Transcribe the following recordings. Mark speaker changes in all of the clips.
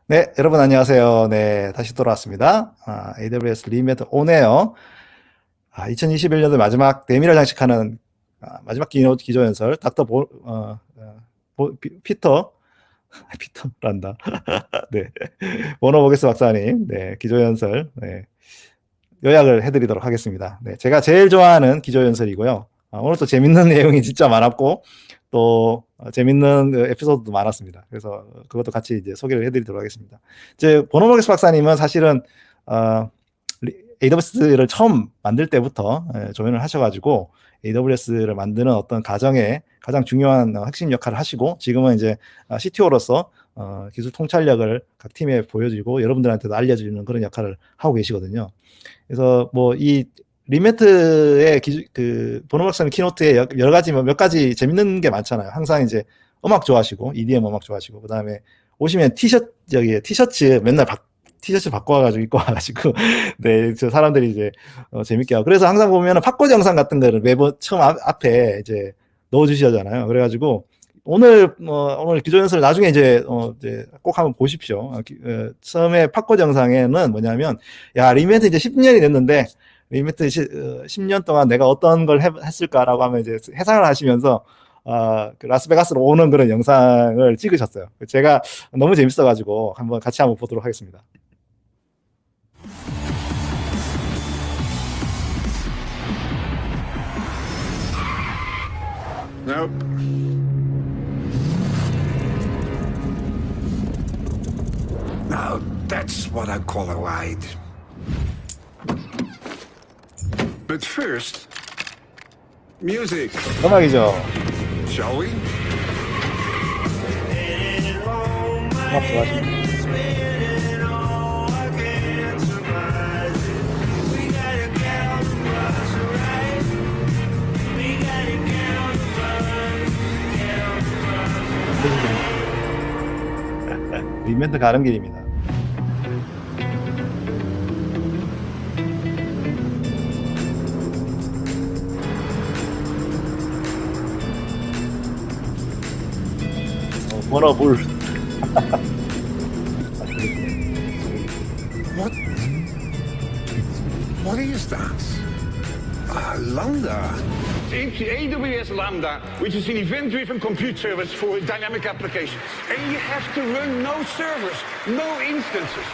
Speaker 1: 네, 여러분 안녕하세요. 네, 다시 돌아왔습니다. AWS 리메이트 오네요. 2021년도 마지막 내밀을 장식하는 마지막 기조 연설, 피터, 피터란다. 네, 워너버게스 박사님, 네, 기조연설, 네, 요약을 해드리도록 하겠습니다. 네, 제가 제일 좋아하는 기조연설이고요. 오늘 또 재밌는 내용이 진짜 많았고, 또 재밌는 그 에피소드도 많았습니다. 그래서 그것도 같이 이제 소개를 해드리도록 하겠습니다. 이제 보노모게스 박사님은 사실은 AWS를 처음 만들 때부터 조인을 하셔가지고 AWS를 만드는 어떤 가정에 가장 중요한 핵심 역할을 하시고 지금은 이제 CTO로서 기술 통찰력을 각 팀에 보여주고 여러분들한테도 알려주는 그런 역할을 하고 계시거든요. 그래서 뭐 이 리메트의 그 보노 박사님 키노트에 여러 가지 몇 가지 재밌는 게 많잖아요. 항상 이제 음악 좋아하시고 EDM 음악 좋아하시고 그다음에 오시면 티셔츠 맨날 티셔츠 바꿔가지고 입고 와가지고 네, 저 사람들이 이제 재밌게 하고 그래서 항상 보면은 팝콘 영상 같은 거를 매번 처음 앞에 이제 넣어주시잖아요. 그래가지고 오늘 기조연설 나중에 이제 꼭 한번 보십시오. 처음에 팝콘 영상에는 뭐냐면 야 리메트 이제 10년이 됐는데 리메트 10년 동안 내가 어떤 걸 했을까라고 하면 이제 해상을 하시면서 그 라스베가스로 오는 그런 영상을 찍으셨어요. 제가 너무 재밌어가지고 같이 한번 보도록 하겠습니다.
Speaker 2: Nope. Now that's what I call a ride. But first, music,
Speaker 1: 음악이죠.
Speaker 2: shall we?
Speaker 1: 음악 좋아하십니까? 리멘트 가는 길입니다. 워너불.
Speaker 2: What? What is that? Lambda.
Speaker 3: It's the AWS Lambda, which is an event-driven compute service for dynamic applications. And you have to run no servers, no instances.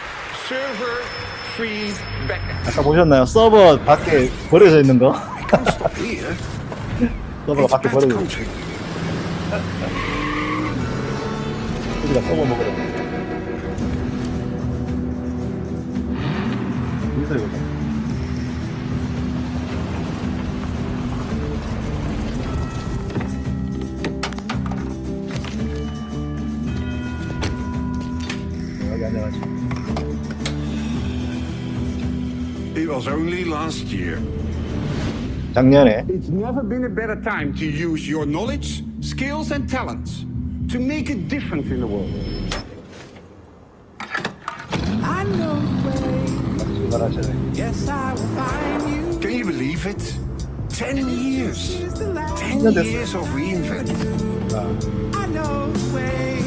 Speaker 3: Server-free backend.
Speaker 1: 아까 보셨나요? 서버 밖에 버려져 있는 거?
Speaker 2: I can't stop here.
Speaker 1: 서버가
Speaker 2: It's
Speaker 1: 밖에
Speaker 2: bad
Speaker 1: 버려져 있는
Speaker 2: country.
Speaker 1: 우리가 서버 먹으러. 여기서 이거죠. 여기 앉아가지고.
Speaker 2: It was only last year.
Speaker 1: 작년에
Speaker 3: It's never been a better time to use your knowledge, skills, and talents to make a difference in the world.
Speaker 4: I know the way.
Speaker 1: 출발하셔야
Speaker 4: Yes, I will find you.
Speaker 2: Can you believe it? 10 years.
Speaker 4: Is the light.
Speaker 2: 10 years of reinvent.
Speaker 4: I know the way.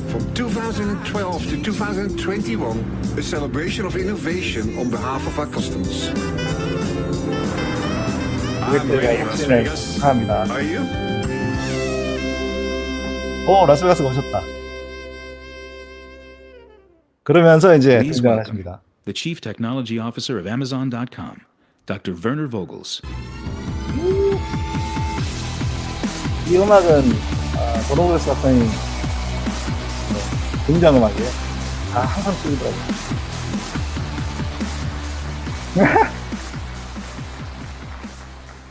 Speaker 2: From 2012 to 2021, a celebration of innovation on behalf of our customers. I'm ready, Las
Speaker 1: 혁신을
Speaker 2: Vegas.
Speaker 1: 축하합니다.
Speaker 2: Are you?
Speaker 1: 오, 라스베가스가 오셨다. 그러면서 이제
Speaker 5: Please
Speaker 1: 등장을
Speaker 5: welcome
Speaker 1: 하십니다.
Speaker 5: the Chief Technology Officer of Amazon.com, Dr. Werner Vogels.
Speaker 1: 이 음악은 보노그레스 박사님 등장 음악이에요. 항상 쓰더라고요.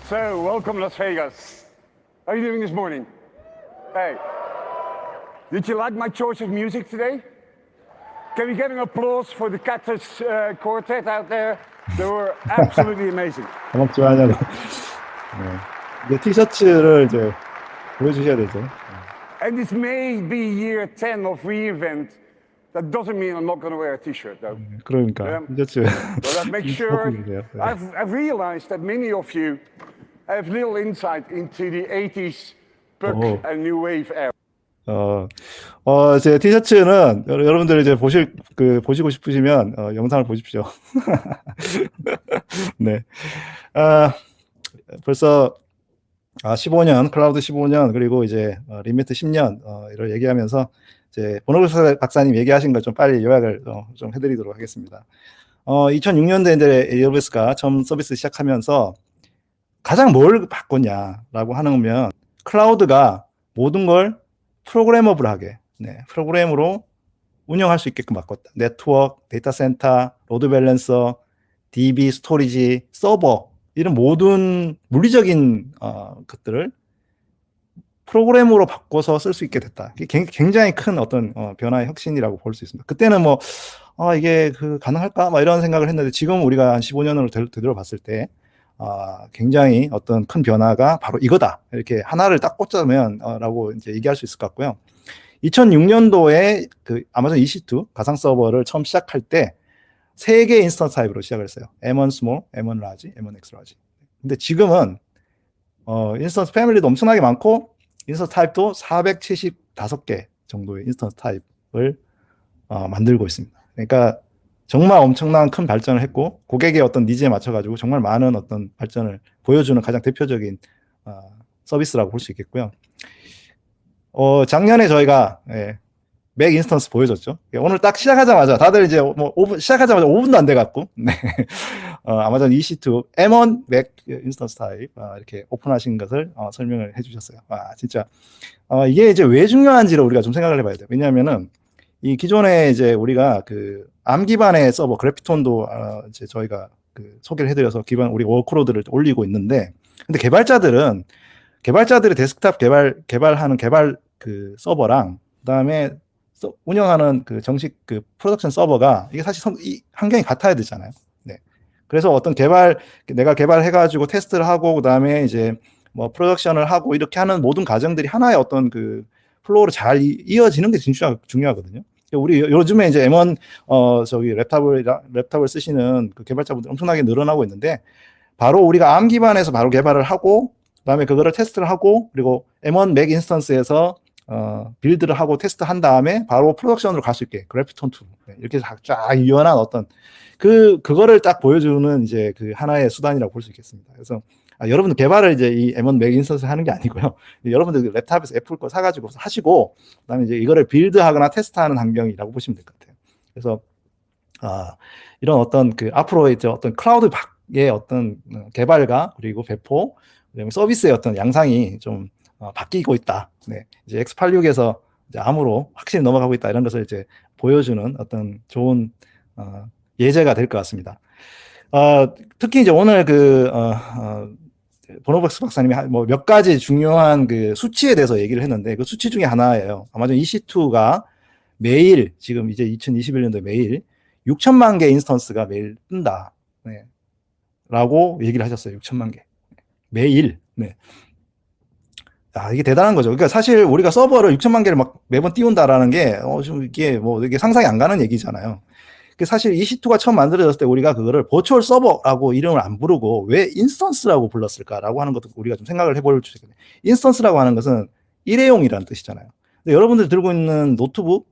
Speaker 3: So, welcome Las Vegas. How are you doing this morning? Hey, did you like my choice of music today? Can we get an applause for the Cactus Quartet out there? They were absolutely amazing.
Speaker 1: 음악 좋아하냐고. 네. 이제 티셔츠를 이제 보여주셔야 되죠.
Speaker 3: And this may be year 10 of reInvent. That doesn't mean I'm not going to wear a t-shirt though.
Speaker 1: 그러니까 티셔츠.
Speaker 3: But I've make sure,
Speaker 1: 네.
Speaker 3: I've realized that many of you have little insight into the 80s punk
Speaker 1: Oh.
Speaker 3: and new wave era.
Speaker 1: 제 티셔츠는 여러분들 이제 보시고 싶으시면 영상을 보십시오. 네. 벌써 15년, 클라우드 15년, 그리고 이제 리미트 10년, 이걸 얘기하면서 이제 본호글 박사님 얘기하신 걸 좀 빨리 요약을 좀 해드리도록 하겠습니다. 2006년도에 이제 AWS가 처음 서비스 시작하면서 가장 뭘 바꿨냐라고 하면 클라우드가 모든 걸 프로그래머블하게, 프로그램으로 운영할 수 있게끔 바꿨다. 네트워크, 데이터 센터, 로드 밸런서, DB, 스토리지, 서버 이런 모든 물리적인 것들을 프로그램으로 바꿔서 쓸 수 있게 됐다. 이게 굉장히 큰 어떤 변화의 혁신이라고 볼 수 있습니다. 그때는 뭐 이게 가능할까? 막 이런 생각을 했는데 지금 우리가 한 15년으로 되돌아봤을 때 굉장히 어떤 큰 변화가 바로 이거다. 이렇게 하나를 딱 꽂자면 라고 이제 얘기할 수 있을 것 같고요. 2006년도에 그 아마존 EC2 가상 서버를 처음 시작할 때 3개 인스턴스 타입으로 시작을 했어요. M1 Small, M1 Large, M1 X Large. 근데 지금은 인스턴스 패밀리도 엄청나게 많고 인스턴스 타입도 475개 정도의 인스턴스 타입을 만들고 있습니다. 그러니까 정말 엄청난 큰 발전을 했고 고객의 어떤 니즈에 맞춰가지고 정말 많은 어떤 발전을 보여주는 가장 대표적인 서비스라고 볼 수 있겠고요. 작년에 저희가 맥 인스턴스 보여줬죠. 오늘 딱 시작하자마자 다들 이제 뭐 시작하자마자 5분도 안 돼갖고 아마존 EC2 M1 맥 인스턴스 타입 이렇게 오픈하신 것을 설명을 해주셨어요. 진짜 이게 이제 왜 중요한지를 우리가 좀 생각을 해봐야 돼요. 왜냐하면은 이 기존에 이제 우리가 그 ARM 기반의 서버 그래피톤도 이제 저희가 소개를 해드려서 기반 우리 워크로드를 올리고 있는데, 근데 개발자들이 데스크탑 개발하는 개발 그 서버랑 그다음에 운영하는 그 정식 그 프로덕션 서버가 이게 사실 이 환경이 같아야 되잖아요. 네. 그래서 어떤 내가 개발해가지고 테스트를 하고 그다음에 이제 뭐 프로덕션을 하고 이렇게 하는 모든 과정들이 하나의 어떤 그 플로우로 잘 이어지는 게 진짜 중요하거든요. 우리 요즘에 이제 M1 랩탑을 쓰시는 그 개발자분들 엄청나게 늘어나고 있는데 바로 우리가 ARM 기반에서 바로 개발을 하고 그다음에 그거를 테스트를 하고 그리고 M1 맥 인스턴스에서 빌드를 하고 테스트한 다음에 바로 프로덕션으로 갈 수 있게 그래피톤 2 이렇게 쫙 유연한 어떤 그거를 딱 보여주는 이제 그 하나의 수단이라고 볼 수 있겠습니다. 그래서 여러분들 개발을 이제 이 M1 맥 인스턴스 하는 게 아니고요. 여러분들 랩탑에서 애플 거 사가지고 하시고 그다음에 이제 이거를 빌드하거나 테스트하는 환경이라고 보시면 될 것 같아요. 그래서 이런 어떤 그 앞으로 이제 어떤 클라우드의 어떤 개발과 그리고 배포 그다음에 서비스의 어떤 양상이 좀 바뀌고 있다. 네. 이제 X86에서 이제 ARM으로 확실히 넘어가고 있다. 이런 것을 이제 보여주는 어떤 좋은 예제가 될 것 같습니다. 특히 이제 오늘 보노박스 박사님이 뭐 몇 가지 중요한 그 수치에 대해서 얘기를 했는데 그 수치 중에 하나예요. 아마존 EC2가 매일 지금 이제 2021년도 매일 6천만 개 인스턴스가 매일 뜬다. 네. 라고 얘기를 하셨어요. 6천만 개. 매일. 네. 이게 대단한 거죠. 그러니까 사실 우리가 서버를 6천만 개를 막 매번 띄운다라는 게, 좀 이게 상상이 안 가는 얘기잖아요. 사실 EC2가 처음 만들어졌을 때 우리가 그거를 버추얼 서버라고 이름을 안 부르고 왜 인스턴스라고 불렀을까라고 하는 것도 우리가 좀 생각을 해볼 수 있거든요. 인스턴스라고 하는 것은 일회용이라는 뜻이잖아요. 근데 여러분들이 들고 있는 노트북,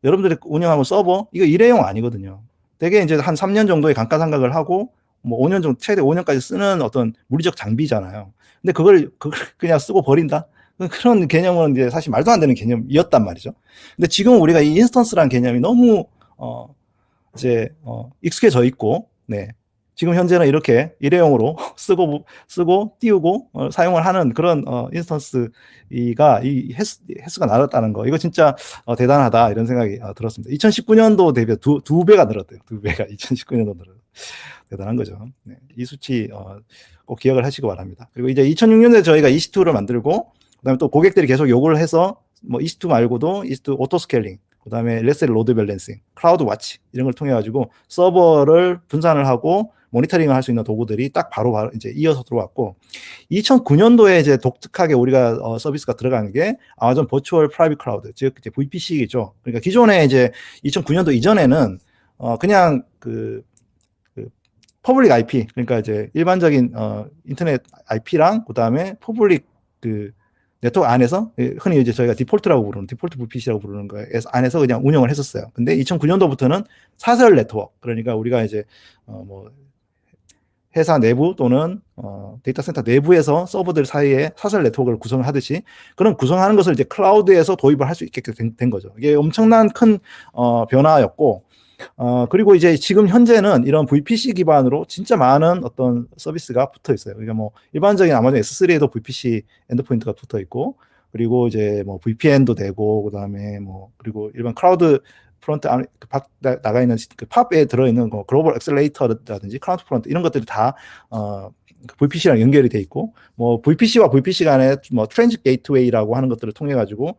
Speaker 1: 여러분들이 운영하는 서버, 이거 일회용 아니거든요. 되게 이제 한 3년 정도의 감가상각을 하고, 뭐 5년 정도, 최대 5년까지 쓰는 어떤 물리적 장비잖아요. 근데 그걸 그냥 쓰고 버린다? 그런 개념은 이제 사실 말도 안 되는 개념이었단 말이죠. 근데 지금 우리가 이 인스턴스라는 개념이 너무, 익숙해져 있고, 네. 지금 현재는 이렇게 일회용으로 쓰고, 띄우고, 사용을 하는 그런, 인스턴스가 이 횟수가 늘었다는 거. 이거 진짜, 대단하다. 이런 생각이 들었습니다. 2019년도 대비 두 배가 늘었대요. 2배가 2019년도 늘었어요. 대단한 거죠. 네. 이 수치, 꼭 기억을 하시기 바랍니다. 그리고 이제 2006년도에 저희가 EC2를 만들고, 그 다음에 또 고객들이 계속 요구를 해서, 뭐 EC2 말고도 EC2 오토 스케일링, 그 다음에 LSL 로드 밸런싱, 클라우드 와치 이런 걸 통해 가지고 서버를 분산을 하고 모니터링을 할 수 있는 도구들이 딱 바로 이제 이어서 들어왔고 2009년도에 이제 독특하게 우리가 서비스가 들어가는 게 아마존 버추얼 프라이빗 클라우드, 즉 이제 VPC이죠. 그러니까 기존에 이제 2009년도 이전에는 그냥 퍼블릭 IP, 그러니까 이제 일반적인 인터넷 IP랑 그다음에 퍼블릭 네트워크 안에서 흔히 이제 저희가 디폴트라고 부르는 디폴트 VPC라고 부르는 거에 안에서 그냥 운영을 했었어요. 근데 2009년도부터는 사설 네트워크, 그러니까 우리가 이제 뭐 회사 내부 또는 데이터 센터 내부에서 서버들 사이에 사설 네트워크를 구성을 하듯이 그런 구성하는 것을 이제 클라우드에서 도입을 할 수 있게 된 거죠. 이게 엄청난 큰 변화였고, 그리고 이제 지금 현재는 이런 VPC 기반으로 진짜 많은 어떤 서비스가 붙어 있어요. 그러니까 뭐 일반적인 아마존 S3에도 VPC 엔드포인트가 붙어 있고, 그리고 이제 뭐 VPN도 되고, 그다음에 뭐 그리고 일반 클라우드 프론트 안에 나가 있는 그 팝에 들어 있는 거 글로벌 엑셀레이터라든지 클라우드 프론트 이런 것들이 다 VPC랑 연결이 돼 있고, 뭐 VPC와 VPC 간의 뭐 트랜짓 게이트웨이라고 하는 것들을 통해 가지고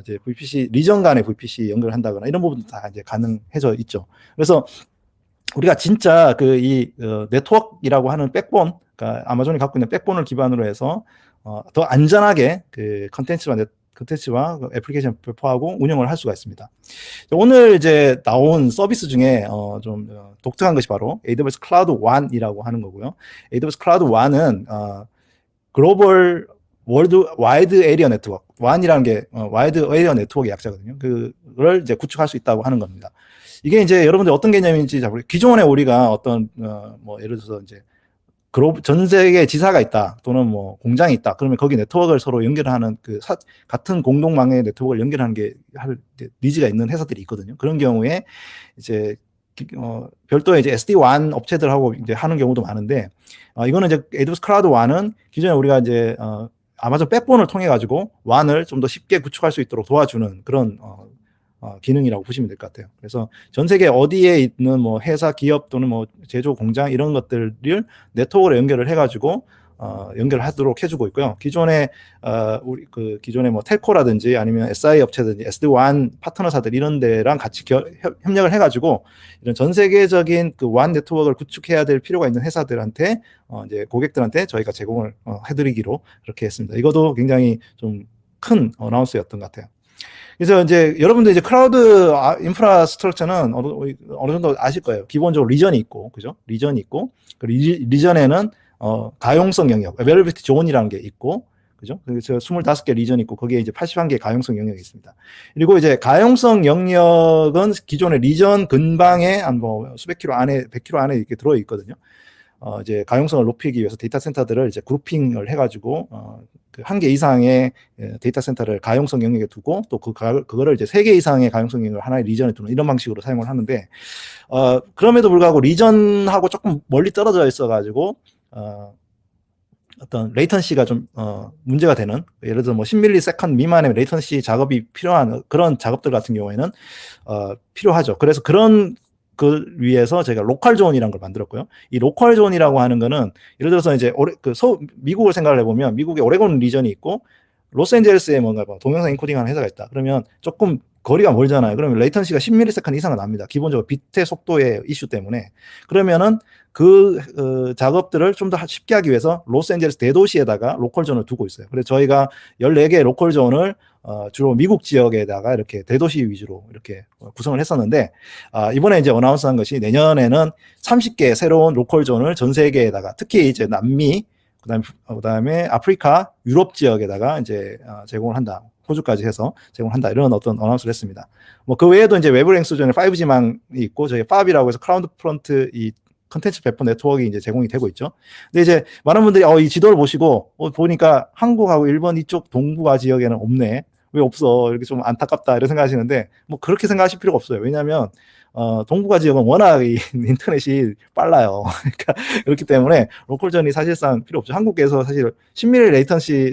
Speaker 1: 이제 VPC 리전 간의 VPC 연결한다거나 이런 부분도 다 이제 가능해져 있죠. 그래서 우리가 진짜 그 이 네트워크라고 하는 백본, 그러니까 아마존이 갖고 있는 백본을 기반으로 해서 더 안전하게 그 컨텐츠와 애플리케이션 배포하고 운영을 할 수가 있습니다. 오늘 이제 나온 서비스 중에 좀 독특한 것이 바로 AWS 클라우드 1이라고 하는 거고요. AWS 클라우드 1은 글로벌 월드 와이드 에리어 네트워크, 1이라는 게 와이드 에리어 네트워크의 약자거든요. 그걸 이제 구축할 수 있다고 하는 겁니다. 이게 이제 여러분들 어떤 개념인지 잘 모르겠어요. 기존에 우리가 어떤 뭐 예를 들어서 이제 전 세계에 지사가 있다 또는 뭐 공장이 있다, 그러면 거기 네트워크를 서로 연결하는 같은 공동망의 네트워크를 연결하는 게 니즈가 있는 회사들이 있거든요. 그런 경우에 이제 별도의 이제 SD-WAN 업체들하고 이제 하는 경우도 많은데, 이거는 이제 AWS 클라우드 WAN은 기존에 우리가 이제 아마존 백본을 통해 가지고 WAN을 좀 더 쉽게 구축할 수 있도록 도와주는 그런 기능이라고 보시면 될 것 같아요. 그래서 전 세계 어디에 있는 뭐 회사, 기업 또는 뭐 제조 공장 이런 것들을 네트워크로 연결을 해가지고 연결하도록 해주고 있고요. 기존에 우리 기존에 뭐 텔코라든지 아니면 SI 업체든지 SD-WAN 파트너사들 이런 데랑 같이 협력을 해가지고 이런 전 세계적인 그 WAN 네트워크를 구축해야 될 필요가 있는 회사들한테 이제 고객들한테 저희가 제공을 해드리기로 그렇게 했습니다. 이것도 굉장히 좀 큰 어나운스였던 것 같아요. 그래서 이제 여러분들 이제 클라우드 인프라스트럭처는 어느 정도 아실 거예요. 기본적으로 리전이 있고, 그죠? 리전이 있고, 그 리전에는 가용성 영역, availability zone이라는 게 있고, 그죠? 그래서 25개 리전이 있고, 거기에 이제 81개 가용성 영역이 있습니다. 그리고 이제 가용성 영역은 기존의 리전 근방에 한 뭐 수백 킬로 안에, 100킬로 안에 이렇게 들어 있거든요. 이제 가용성을 높이기 위해서 데이터 센터들을 이제 그룹핑을 해가지고 그 1개 이상의 데이터 센터를 가용성 영역에 두고 또 그거를 이제 3개 이상의 가용성 영역을 하나의 리전에 두는 이런 방식으로 사용을 하는데, 그럼에도 불구하고 리전하고 조금 멀리 떨어져 있어가지고 어떤 레이턴시가 좀 문제가 되는, 예를 들어 뭐 10ms 미만의 레이턴시 작업이 필요한 그런 작업들 같은 경우에는 필요하죠. 그래서 그런 위해서 저희가 로컬 존이라는 걸 만들었고요. 이 로컬 존이라고 하는 거는 예를 들어서 이제 미국을 생각을 해보면 미국에 오레곤 리전이 있고 로스앤젤레스에 뭔가 동영상 인코딩하는 회사가 있다. 그러면 조금 거리가 멀잖아요. 그러면 레이턴시가 10ms 이상은 납니다. 기본적으로 비트의 속도의 이슈 때문에. 그러면은 작업들을 좀 더 쉽게 하기 위해서 로스앤젤레스 대도시에다가 로컬 존을 두고 있어요. 그래서 저희가 14개의 로컬 존을 주로 미국 지역에다가 이렇게 대도시 위주로 이렇게 구성을 했었는데, 이번에 이제 어나운스한 것이 내년에는 30개 새로운 로컬 존을 전 세계에다가, 특히 이제 남미, 그다음에 아프리카, 유럽 지역에다가 이제 제공을 한다. 호주까지 해서 제공한다. 이런 어떤 어나운스를 했습니다. 뭐 그 외에도 이제 웨브랭스 존에 5G망이 있고, 저희 FAB이라고 해서 클라우드 프론트 이 컨텐츠 배포 네트워크가 이제 제공이 되고 있죠. 근데 이제 많은 분들이 이 지도를 보시고 보니까 한국하고 일본 이쪽 동북아 지역에는 없네. 왜 없어? 이렇게 좀 안타깝다 이런 생각하시는데, 뭐 그렇게 생각하실 필요가 없어요. 왜냐하면 동북아 지역은 워낙 인터넷이 빨라요. 그러니까 그렇기 때문에 로컬전이 사실상 필요 없죠. 한국에서 사실 10ms 레이턴시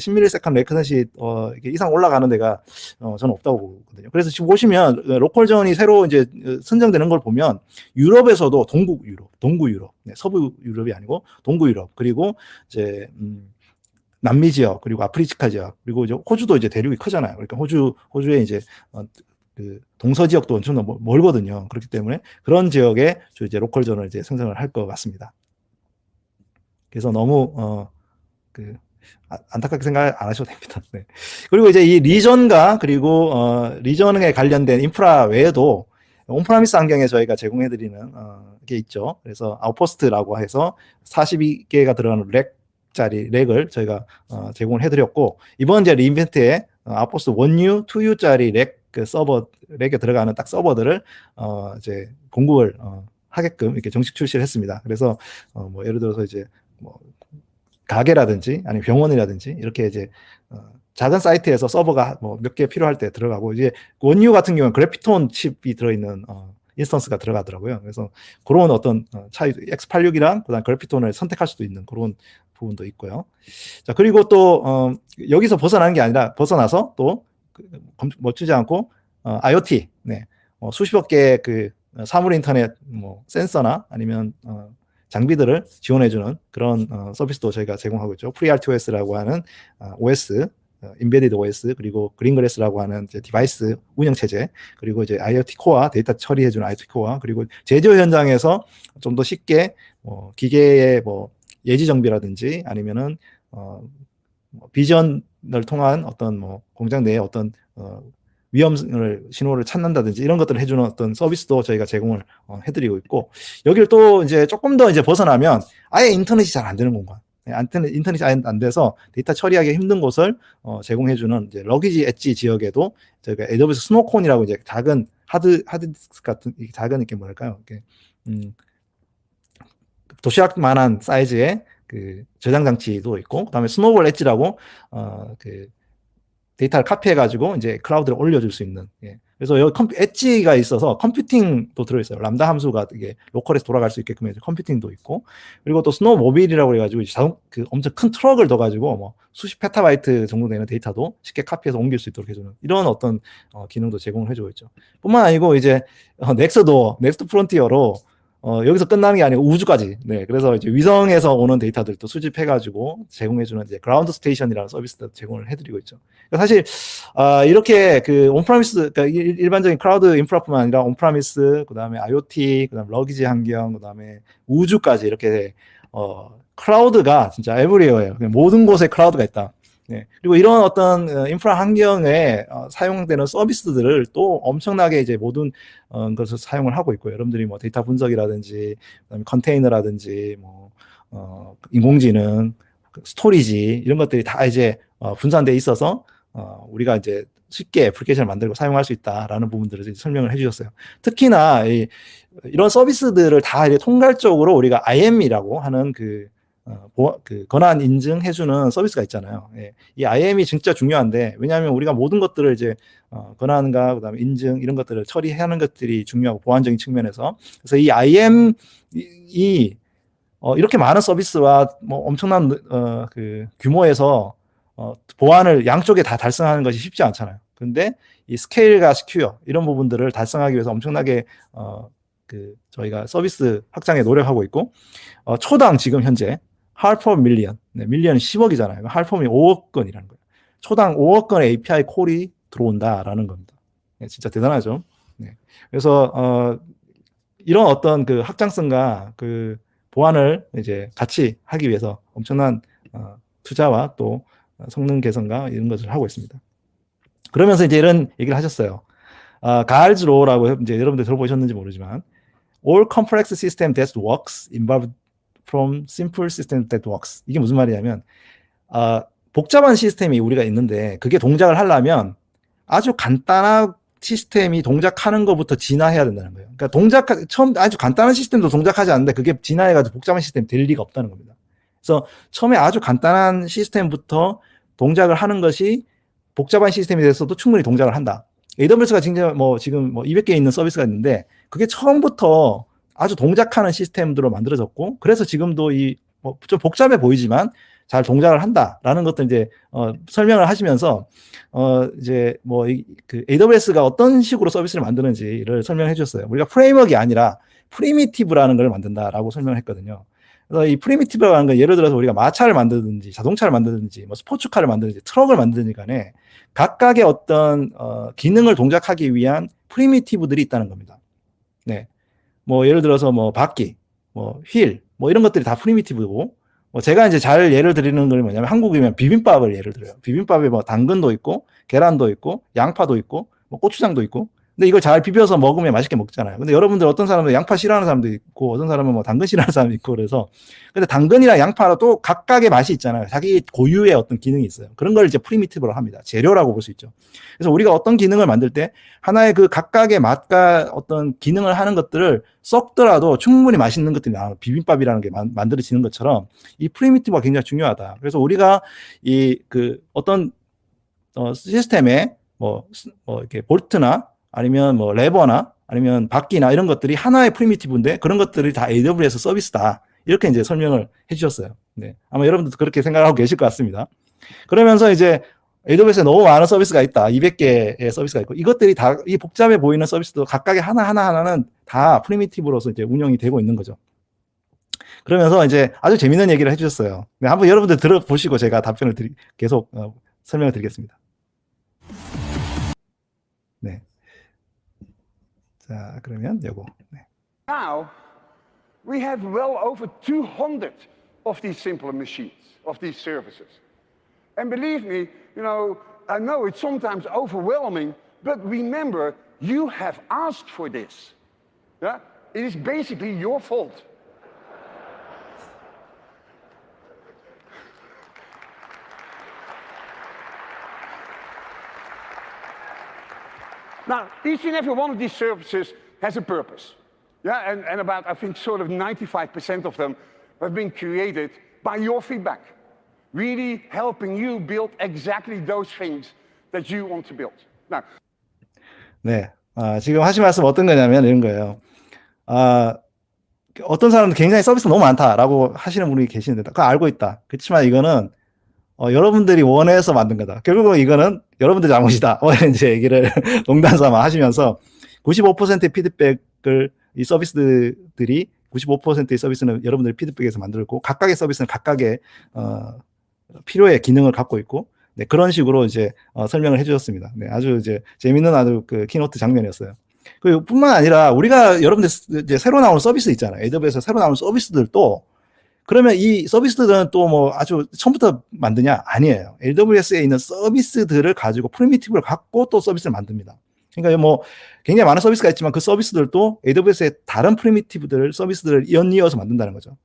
Speaker 1: 이상 올라가는 데가 저는 없다고 보거든요. 그래서 지금 보시면 로컬전이 새로 이제 선정되는 걸 보면 유럽에서도 동구 유럽, 네, 서부 유럽이 아니고 동구 유럽, 그리고 이제 남미 지역, 그리고 아프리카 지역, 그리고 이제 호주도 이제 대륙이 크잖아요. 그러니까 호주에 이제 그 동서 지역도 엄청 멀거든요. 그렇기 때문에 그런 지역에 이제 로컬존을 이제 생성을 할 것 같습니다. 그래서 너무 안타깝게 생각 안 하셔도 됩니다. 네. 그리고 이제 이 리전과 그리고 리전에 관련된 인프라 외에도 온프라미스 환경에 저희가 제공해드리는 게 있죠. 그래서 아웃포스트라고 해서 42개가 들어가는 렉 짜리 렉을 저희가 제공을 해드렸고, 이번 이제 리인벤트에 아포스 1U, 2U짜리 그 서버 렉에 들어가는 딱 서버들을 이제 공급을 하게끔 이렇게 정식 출시를 했습니다. 그래서 뭐 예를 들어서 이제 뭐 가게라든지 아니면 병원이라든지 이렇게 이제 작은 사이트에서 서버가 뭐 몇 개 필요할 때 들어가고, 이제 원유 같은 경우는 그래피톤 칩이 들어있는 인스턴스가 들어가더라고요. 그래서 그런 어떤 차이, X86이랑 그다음 그래피톤을 선택할 수도 있는 그런 부분도 있고요. 자, 그리고 또 여기서 벗어나는 게 아니라 벗어나서 또 멈추지 않고 IoT, 네, 수십억 개의 그 사물 인터넷 뭐 센서나 아니면 장비들을 지원해주는 그런 서비스도 저희가 제공하고 있죠. FreeRTOS라고 하는 OS, 인베디드 OS, 그리고 그린그래스라고 하는 이제 디바이스 운영 체제, 그리고 이제 IoT 코어, 데이터 처리해주는 IoT 코어, 그리고 제조 현장에서 좀 더 쉽게 기계의 뭐 예지 정비라든지 아니면은 비전을 통한 어떤 뭐 공장 내에 어떤 위험을 신호를 찾는다든지 이런 것들을 해주는 어떤 서비스도 저희가 제공을 해드리고 있고, 여기를 또 이제 조금 더 이제 벗어나면 아예 인터넷이 잘 안 되는 공간, 인터넷이 아예 안 돼서 데이터 처리하기 힘든 곳을 제공해주는 이제 러기지 엣지 지역에도 저희가 AWS 스노콘이라고 이제 작은 하드디스크 같은 작은 이렇게 뭐랄까요, 이렇게 도시락만한 사이즈의 그 저장 장치도 있고, 그다음에 스노볼 엣지라고 그 데이터를 카피해가지고 이제 클라우드에 올려줄 수 있는, 예. 그래서 여기 엣지가 있어서 컴퓨팅도 들어있어요. 람다 함수가 이게 로컬에서 돌아갈 수 있게끔 해서 컴퓨팅도 있고, 그리고 또 스노우모빌이라고 해가지고 그 엄청 큰 트럭을 둬가지고 뭐 수십 페타바이트 정도 되는 데이터도 쉽게 카피해서 옮길 수 있도록 해주는 이런 어떤 기능도 제공을 해주고 있죠. 뿐만 아니고 이제 넥스트 프론티어로 여기서 끝나는 게 아니고 우주까지. 네, 그래서 이제 위성에서 오는 데이터들도 수집해가지고 제공해주는 이제 그라운드 스테이션이라는 서비스도 제공을 해드리고 있죠. 사실 이렇게 그 온프라미스, 그러니까 일반적인 클라우드 인프라뿐만 아니라 온프라미스, 그다음에 IoT, 그다음에 러기지 환경, 그다음에 우주까지 이렇게 클라우드가 진짜 에브리웨어예요. 모든 곳에 클라우드가 있다. 네. 그리고 이런 어떤 인프라 환경에 사용되는 서비스들을 또 엄청나게 이제 모든 것을 사용을 하고 있고요. 여러분들이 뭐 데이터 분석이라든지, 그다음에 컨테이너라든지, 뭐 인공지능, 스토리지 이런 것들이 다 이제 분산돼 있어서 우리가 이제 쉽게 애플리케이션을 만들고 사용할 수 있다라는 부분들을 이제 설명을 해주셨어요. 특히나 이런 서비스들을 다 이제 통괄적으로 우리가 IAM이라고 하는 그 권한 인증해주는 서비스가 있잖아요. 예. 이 IAM이 진짜 중요한데, 왜냐하면 우리가 모든 것들을 이제 권한과 그다음에 인증 이런 것들을 처리하는 것들이 중요하고 보안적인 측면에서, 그래서 이 IAM이 이렇게 많은 서비스와 뭐 엄청난 그 규모에서 보안을 양쪽에 다 달성하는 것이 쉽지 않잖아요. 근데 이 스케일과 스퀘어 이런 부분들을 달성하기 위해서 엄청나게 그 저희가 서비스 확장에 노력하고 있고, 초당 지금 현재 할퍼 밀리언, 네, 밀리언은 10억이잖아요. 할퍼면 5억 건이라는 거예요. 초당 5억 건의 API 콜이 들어온다라는 겁니다. 네, 진짜 대단하죠. 네. 그래서 이런 어떤 그 확장성과 그 보안을 이제 같이 하기 위해서 엄청난 투자와 또 성능 개선과 이런 것을 하고 있습니다. 그러면서 이제 이런 얘기를 하셨어요. 가알즈로라고 이제 여러분들 들어보셨는지 모르지만, all complex system that works involve from simple system that works. 이게 무슨 말이냐면 복잡한 시스템이 우리가 있는데 그게 동작을 하려면 아주 간단한 시스템이 동작하는 것부터 진화해야 된다는 거예요. 그러니까 처음 아주 간단한 시스템도 동작하지 않는데 그게 진화해가지고 복잡한 시스템이 될 리가 없다는 겁니다. 그래서 처음에 아주 간단한 시스템부터 동작을 하는 것이 복잡한 시스템이 돼서도 충분히 동작을 한다. AWS가 지금 뭐 200개 있는 서비스가 있는데 그게 처음부터 아주 동작하는 시스템들로 만들어졌고, 그래서 지금도 좀 복잡해 보이지만 잘 동작을 한다라는 것들 이제 설명을 하시면서 이제 그 AWS가 어떤 식으로 서비스를 만드는지를 설명해 주셨어요. 우리가 프레임워크가 아니라 프리미티브라는 걸 만든다라고 설명을 했거든요. 그래서 이 프리미티브라는 건 예를 들어서 우리가 마차를 만드든지 자동차를 만드든지 뭐 스포츠카를 만드든지 트럭을 만드든지 간에 각각의 어떤 기능을 동작하기 위한 프리미티브들이 있다는 겁니다. 네. 뭐 예를 들어서 뭐 바퀴, 뭐 휠, 뭐 이런 것들이 다 프리미티브고, 뭐 제가 이제 잘 예를 드리는 건 뭐냐면 한국이면 비빔밥을 예를 들어요. 비빔밥에 뭐 당근도 있고 계란도 있고 양파도 있고 뭐 고추장도 있고 근데 이걸 잘 비벼서 먹으면 맛있게 먹잖아요. 근데 여러분들 어떤 사람은 양파 싫어하는 사람도 있고 어떤 사람은 뭐 당근 싫어하는 사람도 있고 그래서 근데 당근이랑 양파도 또 각각의 맛이 있잖아요. 자기 고유의 어떤 기능이 있어요. 그런 걸 이제 프리미티브로 합니다. 재료라고 볼 수 있죠. 그래서 우리가 어떤 기능을 만들 때 하나의 그 각각의 맛과 어떤 기능을 하는 것들을 썩더라도 충분히 맛있는 것들이 나와요. 비빔밥이라는 게 만들어지는 것처럼 이 프리미티브가 굉장히 중요하다. 그래서 우리가 이 그 어떤 시스템에 이렇게 볼트나 아니면 뭐 레버나 아니면 바퀴나 이런 것들이 하나의 프리미티브인데 그런 것들이 다 AWS 서비스다. 이렇게 이제 설명을 해주셨어요. 네. 아마 여러분들도 그렇게 생각하고 계실 것 같습니다. 그러면서 이제 AWS에 너무 많은 서비스가 있다. 200개의 서비스가 있고 이것들이 다 이 복잡해 보이는 서비스도 각각의 하나하나는 다 프리미티브로서 이제 운영이 되고 있는 거죠. 그러면서 이제 아주 재밌는 얘기를 해주셨어요. 네, 한번 여러분들 들어보시고 제가 답변을 계속 설명을 드리겠습니다. 네. 자, 그러면 요거. 네.
Speaker 3: Now, we have well over 200 of these simpler machines, of these services. And believe me, I know it's sometimes overwhelming, but remember, you have asked for this. Yeah? It is basically your fault. Now, each and every one of these services has a purpose. Yeah, and about, I think, sort of 95% of them have been created by your feedback. Really helping you build exactly those things that you want to build. Now,
Speaker 1: 네. 지금 하신 말씀 어떤 거냐면 이런 거예요. 어떤 사람은 굉장히 서비스 너무 많다라고 하시는 분이 계시는데, 그거 알고 있다. 그렇지만 이거는 여러분들이 원해서 만든 거다. 결국은 이거는 여러분들 잘못이다. 이제 얘기를 농담 삼아 하시면서 95%의 피드백을 이 서비스들이 95%의 서비스는 여러분들의 피드백에서 만들고 각각의 서비스는 각각의 필요의 기능을 갖고 있고 네, 그런 식으로 이제 설명을 해주셨습니다. 네, 아주 이제 재밌는 아주 그 키노트 장면이었어요. 그뿐만 아니라 우리가 여러분들 이제 새로 나오는 서비스 있잖아요. AWS에서 새로 나오는 서비스들도 그러면 이 서비스들은 또 뭐 아주 처음부터 만드냐? 아니에요. AWS에 있는 서비스들을 가지고 프리미티브를 갖고 또 서비스를 만듭니다. 그러니까 뭐 굉장히 많은 서비스가 있지만 그 서비스들도 AWS의 다른 프리미티브들 서비스들을 연이어서 만든다는 거죠.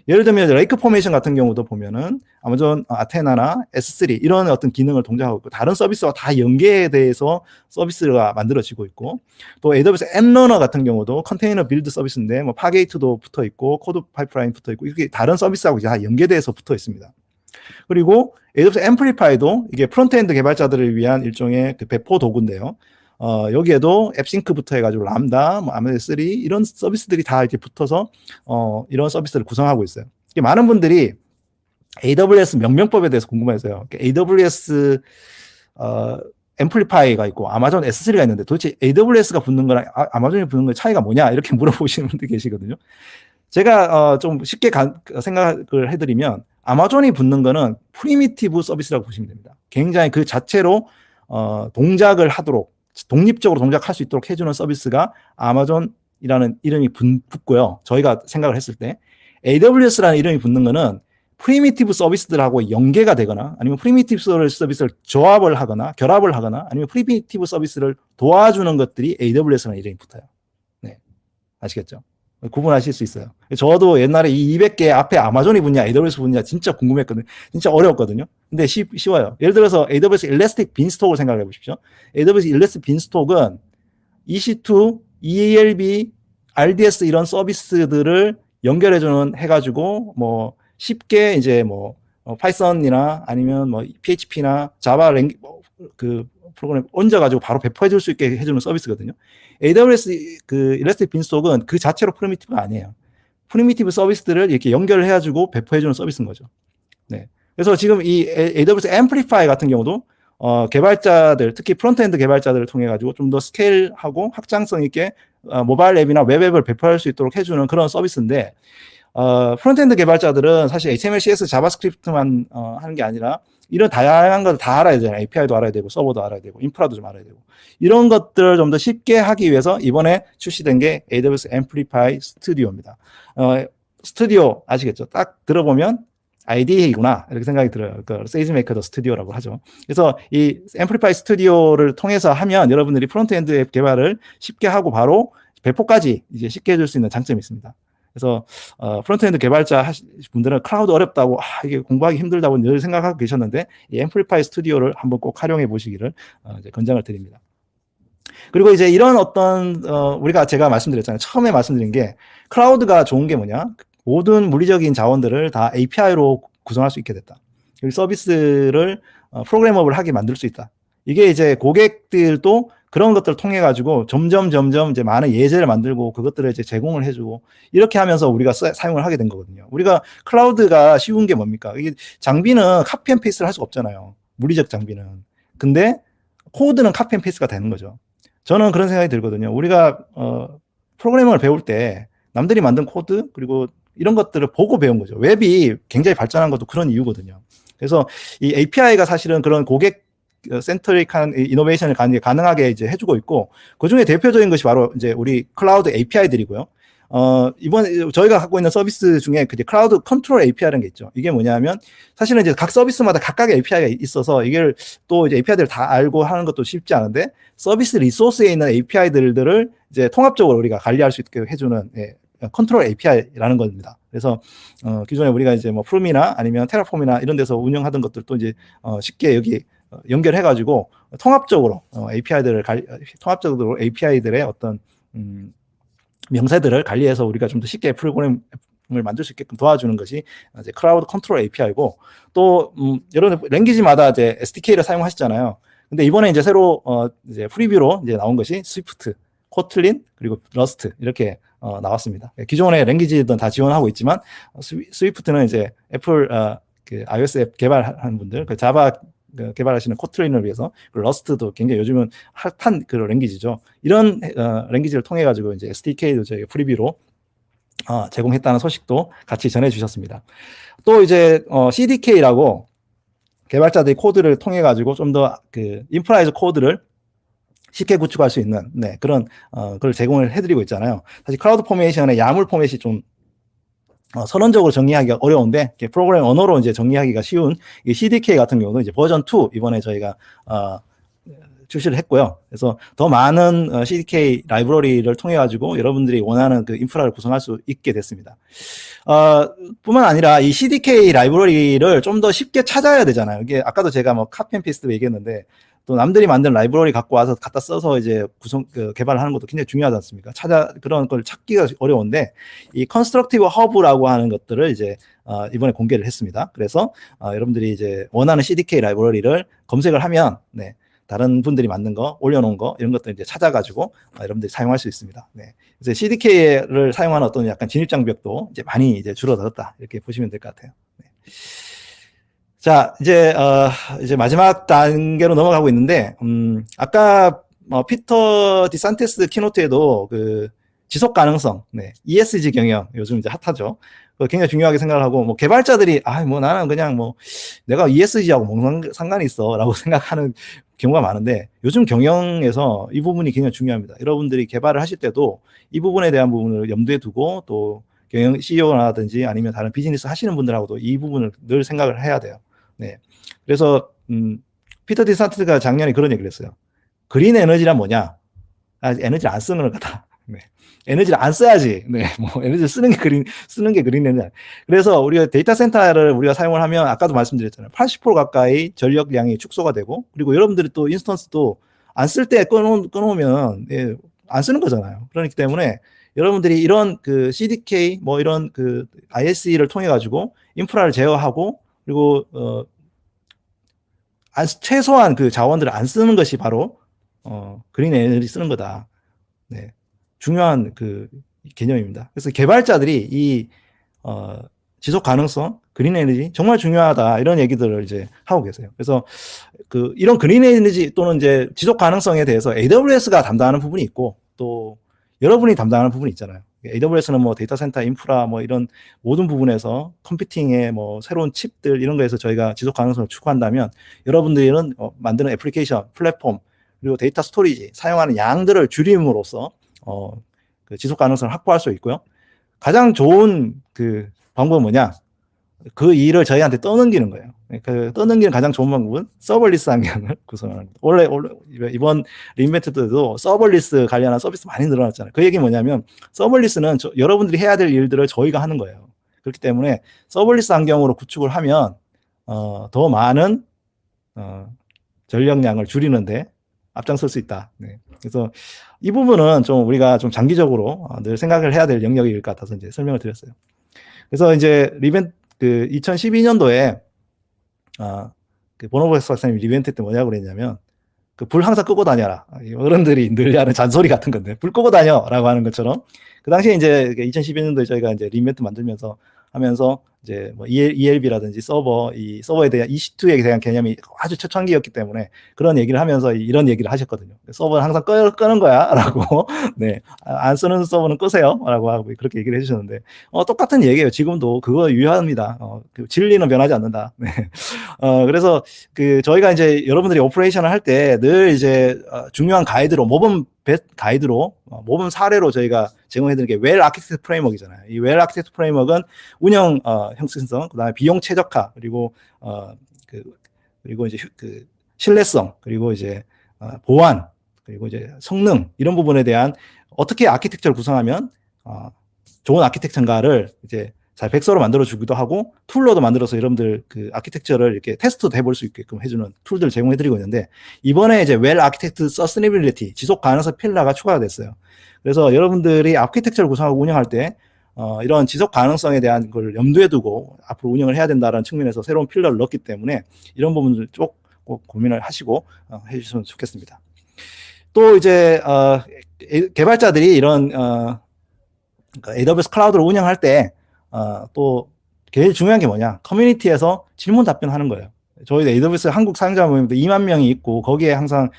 Speaker 1: 예를 들면 레이크 포메이션 같은 경우도 보면은 아마존 아테나나 S3 이런 어떤 기능을 동작하고 있고 다른 서비스와 다 연계에 대해서 서비스가 만들어지고 있고 또 AWS 앱러너 같은 경우도 컨테이너 빌드 서비스인데 뭐 파게이트도 붙어 있고 코드 파이프라인 붙어 있고 이게 다른 서비스하고 다 연계돼서 붙어 있습니다. 그리고 AWS 앰플리파이도 이게 프론트엔드 개발자들을 위한 일종의 그 배포 도구인데요. 여기에도 앱싱크부터 해가지고 람다, 뭐 아메드3 이런 서비스들이 다 이렇게 붙어서 이런 서비스를 구성하고 있어요. 많은 분들이 AWS 명명법에 대해서 궁금해서요. AWS 앰플리파이가 있고 아마존 S3가 있는데 도대체 AWS가 붙는 거랑 아마존이 붙는 거 차이가 뭐냐 이렇게 물어보시는 분들 계시거든요. 제가 좀 쉽게 생각을 해드리면 아마존이 붙는 거는 프리미티브 서비스라고 보시면 됩니다. 굉장히 그 자체로 동작을 하도록 독립적으로 동작할 수 있도록 해주는 서비스가 아마존이라는 이름이 붙고요. 저희가 생각을 했을 때 AWS라는 이름이 붙는 거는 프리미티브 서비스들하고 연계가 되거나 아니면 프리미티브 서비스를 조합을 하거나 결합을 하거나 아니면 프리미티브 서비스를 도와주는 것들이 AWS라는 이름이 붙어요. 네, 아시겠죠? 구분하실 수 있어요. 저도 옛날에 이 200개 앞에 아마존이 붙냐 AWS 붙냐 진짜 궁금했거든요. 진짜 어려웠거든요. 근데 쉬워요. 예를 들어서 AWS Elastic Beanstalk을 생각해 보십시오. AWS Elastic Beanstalk은 EC2, ELB, RDS 이런 서비스들을 연결해주는 해가지고 뭐 쉽게 이제 뭐 파이썬이나 아니면 뭐 PHP나 자바 그 프로그램 얹어가지고 바로 배포해줄 수 있게 해주는 서비스거든요. AWS 그 Elastic Beanstalk은 그 자체로 프리미티브가 아니에요. 프리미티브 서비스들을 이렇게 연결을 해가지고 배포해주는 서비스인 거죠. 네. 그래서 지금 이 AWS Amplify 같은 경우도 개발자들, 특히 프론트엔드 개발자들을 통해 가지고 좀 더 스케일하고 확장성 있게 모바일 앱이나 웹 앱을 배포할 수 있도록 해주는 그런 서비스인데 프론트엔드 개발자들은 사실 HTML, CSS, 자바스크립트만 하는 게 아니라 이런 다양한 걸 다 알아야 되잖아요. API도 알아야 되고 서버도 알아야 되고 인프라도 좀 알아야 되고 이런 것들을 좀 더 쉽게 하기 위해서 이번에 출시된 게 AWS Amplify Studio입니다. 스튜디오 아시겠죠? 딱 들어보면 IDE구나 이렇게 생각이 들어요. 그 세이지메이커 더 스튜디오라고 하죠. 그래서 이 앰플리파이 스튜디오를 통해서 하면 여러분들이 프론트엔드 앱 개발을 쉽게 하고 바로 배포까지 이제 쉽게 해줄 수 있는 장점이 있습니다. 그래서 프론트엔드 개발자 분들은 클라우드 어렵다고 이게 공부하기 힘들다고 늘 생각하고 계셨는데 이 앰플리파이 스튜디오를 한번 꼭 활용해 보시기를 이제 권장을 드립니다. 그리고 이제 이런 어떤 우리가 제가 말씀드렸잖아요. 처음에 말씀드린 게 클라우드가 좋은 게 뭐냐? 모든 물리적인 자원들을 다 API로 구성할 수 있게 됐다. 그리고 서비스를 프로그래머블 하게 만들 수 있다. 이게 이제 고객들도 그런 것들을 통해 가지고 점점 이제 많은 예제를 만들고 그것들을 이제 제공을 해주고 이렇게 하면서 우리가 사용을 하게 된 거거든요. 우리가 클라우드가 쉬운 게 뭡니까? 이게 장비는 카피 앤 페이스를 할 수가 없잖아요. 물리적 장비는. 근데 코드는 카피 앤 페이스가 되는 거죠. 저는 그런 생각이 들거든요. 우리가 프로그래밍을 배울 때 남들이 만든 코드 그리고 이런 것들을 보고 배운 거죠. 웹이 굉장히 발전한 것도 그런 이유거든요. 그래서 이 API가 사실은 그런 고객 센트릭한 이노베이션을 가능하게 이제 해주고 있고, 그 중에 대표적인 것이 바로 이제 우리 클라우드 API들이고요. 이번에 저희가 갖고 있는 서비스 중에 그 클라우드 컨트롤 API라는 게 있죠. 이게 뭐냐면 사실은 이제 각 서비스마다 각각의 API가 있어서 이걸 또 이제 API들을 다 알고 하는 것도 쉽지 않은데 서비스 리소스에 있는 API들을 이제 통합적으로 우리가 관리할 수 있게 해주는 컨트롤 API라는 겁니다. 그래서 기존에 우리가 이제 뭐 프룸이나 아니면 테라폼이나 이런 데서 운영하던 것들도 이제 쉽게 여기 연결해가지고 통합적으로 통합적으로 API들의 어떤 명세들을 관리해서 우리가 좀 더 쉽게 프로그램을 만들 수 있게끔 도와주는 것이 이제 클라우드 컨트롤 API고, 또 여러 랭귀지마다 이제 SDK를 사용하시잖아요. 근데 이번에 이제 새로 이제 프리뷰로 이제 나온 것이 스위프트, 코틀린 그리고 러스트 이렇게 나왔습니다. 기존의 랭귀지든 다 지원하고 있지만 스위프트는 이제 애플 그 iOS 앱 개발하는 분들, 그 자바 개발하시는 코틀린을 위해서, 러스트도 굉장히 요즘은 핫한 그런 랭귀지죠. 이런 랭귀지를 통해 가지고 이제 SDK도 저희가 프리뷰로 제공했다는 소식도 같이 전해주셨습니다. 또 이제 CDK라고 개발자들이 코드를 통해 가지고 좀 더 그 인프라에서 코드를 쉽게 구축할 수 있는 그런 그걸 제공을 해드리고 있잖아요. 사실 클라우드 포메이션의 야물 포맷이 좀 선언적으로 정리하기가 어려운데 프로그램 언어로 이제 정리하기가 쉬운 이 CDK 같은 경우는 이제 버전 2 이번에 저희가 출시를 했고요. 그래서 더 많은 CDK 라이브러리를 통해 가지고 여러분들이 원하는 그 인프라를 구성할 수 있게 됐습니다. 뿐만 아니라 이 CDK 라이브러리를 좀 더 쉽게 찾아야 되잖아요. 이게 아까도 제가 뭐 카피 앤 페이스트 얘기했는데, 또 남들이 만든 라이브러리 갖고 와서 갖다 써서 이제 개발을 하는 것도 굉장히 중요하지 않습니까? 그런 걸 찾기가 어려운데, 이 컨스트럭티브 허브라고 하는 것들을 이제 이번에 공개를 했습니다. 그래서 여러분들이 이제 원하는 CDK 라이브러리를 검색을 하면 다른 분들이 만든 거, 올려놓은 거 이런 것들 이제 찾아가지고 여러분들이 사용할 수 있습니다. 그래서 CDK를 사용하는 어떤 약간 진입 장벽도 이제 많이 이제 줄어들었다, 이렇게 보시면 될 것 같아요. 자, 이제 마지막 단계로 넘어가고 있는데, 아까 피터 디산티스 키노트에도 그 지속 가능성, ESG 경영 요즘 이제 핫하죠. 굉장히 중요하게 생각을 하고, 뭐 개발자들이 나는 그냥 내가 ESG하고 뭔 상관이 있어라고 생각하는 경우가 많은데, 요즘 경영에서 이 부분이 굉장히 중요합니다. 여러분들이 개발을 하실 때도 이 부분에 대한 부분을 염두에 두고, 또 경영 CEO라든지 아니면 다른 비즈니스 하시는 분들하고도 이 부분을 늘 생각을 해야 돼요. 그래서 피터 디산티스가 작년에 그런 얘기를 했어요. 그린 에너지란 뭐냐? 에너지를 안 쓰는 거다. 에너지를 안 써야지. 에너지를 쓰는 게 그린 에너지. 그래서 우리가 데이터 센터를 우리가 사용을 하면, 아까도 말씀드렸잖아요. 80% 가까이 전력량이 축소가 되고, 그리고 여러분들이 또 인스턴스도 안 쓸 때 끊어오면 안 쓰는 거잖아요. 그렇기 때문에 여러분들이 이런 그 CDK 이런 그 ISE를 통해 가지고 인프라를 제어하고, 그리고 최소한 그 자원들을 안 쓰는 것이 바로 그린 에너지 쓰는 거다. 중요한 그 개념입니다. 그래서 개발자들이 이 지속 가능성, 그린 에너지 정말 중요하다, 이런 얘기들을 이제 하고 계세요. 그래서 이런 그린 에너지 또는 이제 지속 가능성에 대해서 AWS가 담당하는 부분이 있고, 또 여러분이 담당하는 부분이 있잖아요. AWS는 데이터 센터 인프라 이런 모든 부분에서 컴퓨팅의 새로운 칩들 이런 거에서 저희가 지속 가능성을 추구한다면, 여러분들은 만드는 애플리케이션, 플랫폼, 그리고 데이터 스토리지 사용하는 양들을 줄임으로써 그 지속 가능성을 확보할 수 있고요. 가장 좋은 그 방법은 뭐냐? 그 일을 저희한테 떠넘기는 거예요. 그 떠넘기는 가장 좋은 방법은 서버리스 환경을 구성하는 겁니다. 원래 이번 리인벤트 때도 서버리스 관련한 서비스 많이 늘어났잖아요. 그 얘기 뭐냐면 서버리스는 여러분들이 해야 될 일들을 저희가 하는 거예요. 그렇기 때문에 서버리스 환경으로 구축을 하면 더 많은 전력량을 줄이는데 앞장설 수 있다. 네. 그래서 이 부분은 좀 우리가 좀 장기적으로 늘 생각을 해야 될 영역일 것 같아서 이제 설명을 드렸어요. 그래서 이제 그 2012년도에 그 보노보스 박사님 리벤트 때 뭐냐고 그랬냐면 그 불 항상 끄고 다녀라. 어른들이 늘 하는 잔소리 같은 건데 불 끄고 다녀라고 하는 것처럼 그 당시에 이제 2012년도에 저희가 이제 리벤트 만들면서 하면서 이제 뭐 ELB라든지 이 서버에 대한 EC2에 대한 개념이 아주 초창기였기 때문에 그런 얘기를 하면서 이런 얘기를 하셨거든요. 서버는 항상 끄는 거야라고. 네. 안 쓰는 서버는 끄세요라고 하고 그렇게 얘기를 해 주셨는데 똑같은 얘기예요. 지금도 그거 유효합니다. 그 진리는 변하지 않는다. 네. 그래서 그 저희가 이제 여러분들이 오퍼레이션을 할 때 늘 이제 중요한 가이드로 모범 가이드로 모범 사례로 저희가 제공해 드리는 게 웰 아키텍트 프레임워크이잖아요. 이 웰 아키텍트 프레임워크는 운영 형식성, 그다음에 비용 최적화, 그리고 그리고 이제 그 신뢰성, 그리고 이제 보안, 그리고 이제 성능 이런 부분에 대한 어떻게 아키텍처를 구성하면 좋은 아키텍처인가를 이제 잘 백서로 만들어 주기도 하고 툴로도 만들어서 여러분들 그 아키텍처를 이렇게 테스트도 해볼 수 있게끔 해주는 툴들을 제공해 드리고 있는데 이번에 이제 웰 아키텍트 서스테이너빌리티 지속 가능성 필라가 추가가 됐어요. 그래서 여러분들이 아키텍처를 구성하고 운영할 때 이런 지속 가능성에 대한 걸 염두에 두고 앞으로 운영을 해야 된다는 측면에서 새로운 필러를 넣었기 때문에 이런 부분들 꼭 고민을 하시고 해주시면 좋겠습니다. 또 이제 개발자들이 이런 AWS 클라우드를 운영할 때 또 제일 중요한 게 뭐냐? 커뮤니티에서 질문 답변하는 거예요. 저희 AWS 한국 사용자 모임도 2만 명이 있고 거기에 항상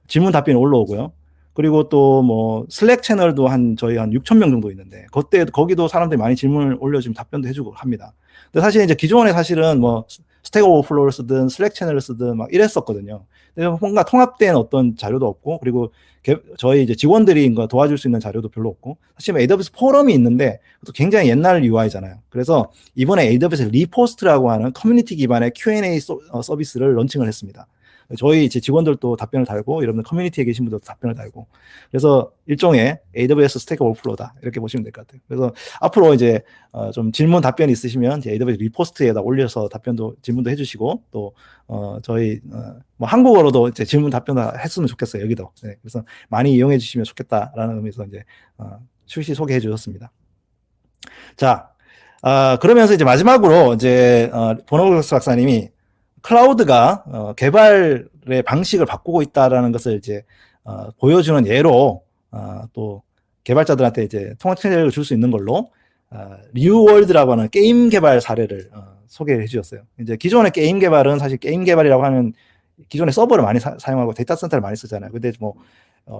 Speaker 1: 질문 답변이 올라오고요. 그리고 또 뭐 슬랙 채널도 저희 한 6천 명 정도 있는데 거기도 사람들이 많이 질문을 올려주면 답변도 해주고 합니다. 근데 사실 이제 기존에 사실은 뭐 스택 오버플로우를 쓰든 슬랙 채널을 쓰든 막 이랬었거든요. 근데 뭔가 통합된 어떤 자료도 없고 그리고 저희 이제 직원들이 도와줄 수 있는 자료도 별로 없고 사실 AWS 포럼이 있는데 또 굉장히 옛날 UI잖아요. 그래서 이번에 AWS 리포스트라고 하는 커뮤니티 기반의 Q&A 서비스를 런칭을 했습니다. 저희 이제 직원들도 답변을 달고 여러분들 커뮤니티에 계신 분들도 답변을 달고 그래서 일종의 AWS 스택 오버플로우다 이렇게 보시면 될 것 같아요. 그래서 앞으로 이제 좀 질문 답변이 있으시면 이제 AWS 리포스트에다 올려서 질문도 해주시고 또 저희 뭐 한국어로도 이제 질문 답변 했으면 좋겠어요. 여기도. 네, 그래서 많이 이용해 주시면 좋겠다라는 의미에서 이제 출시 소개해 주셨습니다. 자, 그러면서 이제 마지막으로 이제 보노보스 박사님이 클라우드가 개발의 방식을 바꾸고 있다라는 것을 이제 보여주는 예로 또 개발자들한테 이제 통찰력을 줄 수 있는 걸로 리우월드라고 하는 게임 개발 사례를 소개해 주셨어요. 이제 기존의 게임 개발은 사실 게임 개발이라고 하면 기존에 서버를 많이 사용하고 데이터 센터를 많이 쓰잖아요. 근데 뭐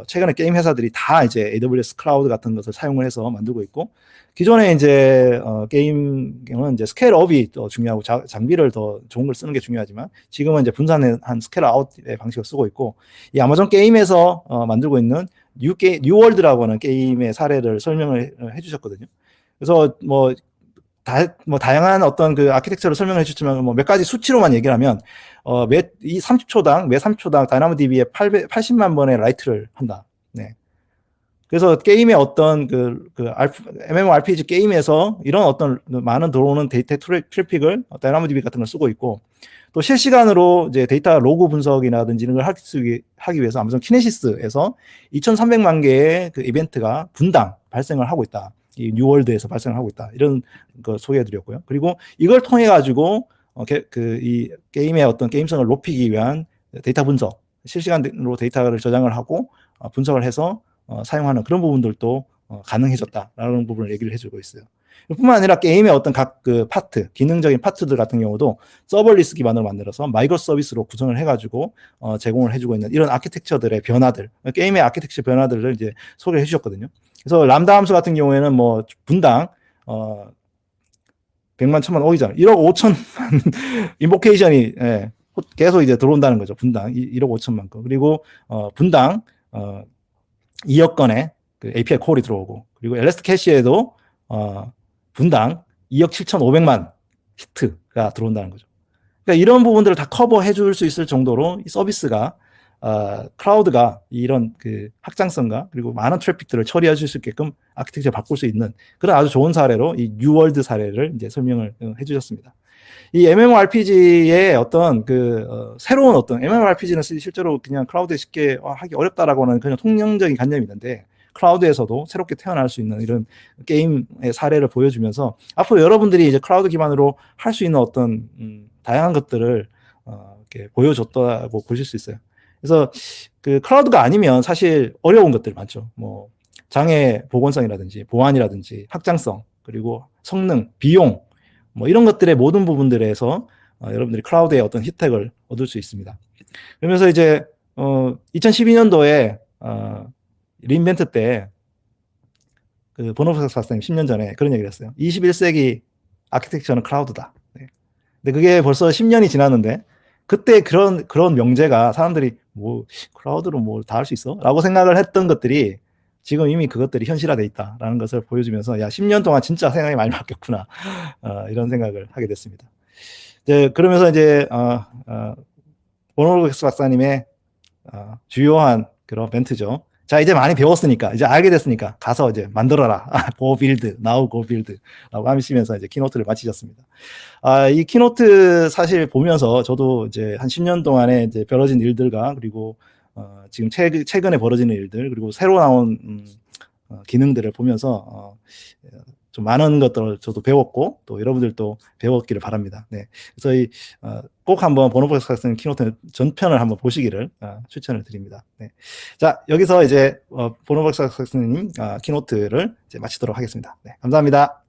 Speaker 1: 최근에 게임 회사들이 다 이제 AWS 클라우드 같은 것을 사용을 해서 만들고 있고 기존에 이제 게임은 이제 스케일업이 더 중요하고 장비를 더 좋은 걸 쓰는 게 중요하지만 지금은 이제 분산한 스케일 아웃의 방식을 쓰고 있고 이 아마존 게임에서 만들고 있는 뉴월드라고 하는 게임의 사례를 설명을 해주셨거든요. 그래서 다양한 어떤 그 아키텍처를 설명해 주셨지만 뭐 몇 가지 수치로만 얘기를 하면 매 30초당 다이나모DB에 80만 번의 라이트를 한다. 네. 그래서 게임의 어떤 MMORPG 게임에서 이런 어떤 많은 들어오는 데이터 트래픽을 다이나모DB 같은 걸 쓰고 있고 또 실시간으로 이제 데이터 로그 분석이라든지 이런 걸 하기 위해서 아마존 키네시스에서 2,300만 개의 그 이벤트가 분당 발생을 하고 있다. 이 뉴월드에서 발생을 하고 있다. 이런 거 소개해 드렸고요. 그리고 이걸 통해 가지고 이 게임의 어떤 게임성을 높이기 위한 데이터 분석, 실시간으로 데이터를 저장을 하고 분석을 해서 사용하는 그런 부분들도 가능해졌다라는 부분을 얘기를 해주고 있어요. 뿐만 아니라 게임의 어떤 각 그 파트, 기능적인 파트들 같은 경우도 서버리스 기반으로 만들어서 마이크로 서비스로 구성을 해가지고 제공을 해주고 있는 이런 아키텍처들의 변화들, 게임의 아키텍처 변화들을 이제 소개해 주셨거든요. 그래서 람다 함수 같은 경우에는 뭐 분당 100만, 1000만, 1억 5천만 인보케이션이 계속 이제 들어온다는 거죠. 분당 1억 5천만 건. 그리고 분당 2억 건의 그 API 콜이 들어오고 그리고 엘레스트 캐시에도 분당 2억 7,500만 히트가 들어온다는 거죠. 그러니까 이런 부분들을 다 커버해 줄 수 있을 정도로 이 서비스가 클라우드가 이런 그 확장성과 그리고 많은 트래픽들을 처리해 줄 수 있게끔 아키텍처를 바꿀 수 있는 그런 아주 좋은 사례로 이 뉴월드 사례를 이제 설명을 해 주셨습니다. 이 MMORPG의 어떤 새로운 어떤 MMORPG는 실제로 그냥 클라우드에 쉽게 하기 어렵다라고 하는 그냥 통념적인 관념이 있는데 클라우드에서도 새롭게 태어날 수 있는 이런 게임의 사례를 보여주면서 앞으로 여러분들이 이제 클라우드 기반으로 할 수 있는 어떤 다양한 것들을 이렇게 보여줬다고 보실 수 있어요. 그래서 그 클라우드가 아니면 사실 어려운 것들 많죠. 뭐 장애 복원성이라든지 보안이라든지 확장성 그리고 성능, 비용 뭐 이런 것들의 모든 부분들에서 여러분들이 클라우드의 어떤 혜택을 얻을 수 있습니다. 그러면서 이제 2012년도에 리인벤트 때 그 보노프스 박사님 10년 전에 그런 얘기를 했어요. 21세기 아키텍처는 클라우드다. 네. 근데 그게 벌써 10년이 지났는데 그때 그런 명제가 사람들이 뭐 클라우드로 뭐 다 할 수 있어? 라고 생각을 했던 것들이 지금 이미 그것들이 현실화돼 있다라는 것을 보여주면서 야 10년 동안 진짜 생각이 많이 바뀌었구나 이런 생각을 하게 됐습니다. 이제 그러면서 이제 보노프스 박사님의 주요한 그런 멘트죠. 자, 이제 많이 배웠으니까, 이제 알게 됐으니까, 가서 이제 만들어라. go build, now go build. 라고 하시면서 이제 키노트를 마치셨습니다. 이 키노트 사실 보면서 저도 이제 한 10년 동안에 이제 벌어진 일들과 그리고, 지금 최근에 벌어지는 일들, 그리고 새로 나온, 기능들을 보면서, 좀 많은 것들을 저도 배웠고, 또 여러분들도 배웠기를 바랍니다. 네. 그래서 꼭 한번 보노프스 박사님 키노트 전편을 한번 보시기를 추천을 드립니다. 네. 자, 여기서 이제 보노프스 박사님 키노트를 이제 마치도록 하겠습니다. 네. 감사합니다.